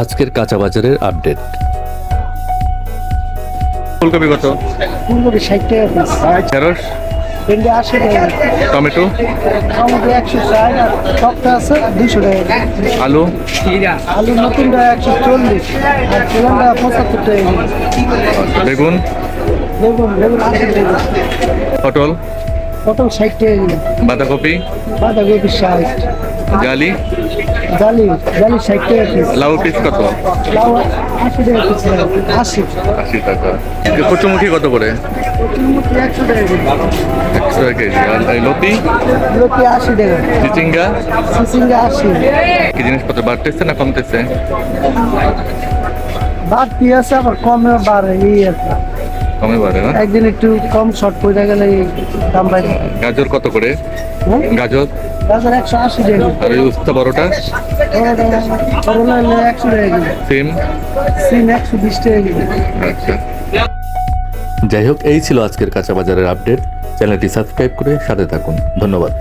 আজকের কাঁচা বাজারের আপডেট। ফুলকপি কত? ফুলকপি 60 টাকা পিস, ঢেঁড়স, ভেন্ডি 80 টাকা, টমেটো, টমেটো 160, আর টকটা আছে 200 টাকা, আলু, আলু নতুনটা 140, আর পুরানটা 75 টাকা, বেগুন, বেগুন 80 টাকা, পটল, পটল 60 টাকা, বাঁধাকপি, বাঁধাকপি 60, জালি, জালি 60 টাকা পিস, লাউ পিস কত? লাউ 80 টাকা পিস, 80, 80 টাকা। কচুমুখি কত করে? 100 টাকা পিস, 100 টাকা কেজি। আর এই লতি, লতি 80 টাকা, চিচিঙ্গা, সিসিঙ্গা 80, কি জিনিসপত্র বাড়তেছে না কমতেছে? বাড়তি আছে আবার কমে বাড়ে, এই আর কি। কমে বাড়ে না? একদিন একটু কম শর্ট পড়ে গেলে এই দাম বাড়ে। গাজর কত করে? গাজর গাজর 180 টাকা, আর ওই উস্তা বড়টা, করলা হলে 100 টাকা কিলো, সিম। সিম 120 টাকা কিলো। আচ্ছা, যাই হোক, এই ছিল আজকের কাঁচা বাজারের আপডেট। চ্যানেলটি সাবস্ক্রাইব করে সাথে থাকুন। ধন্যবাদ।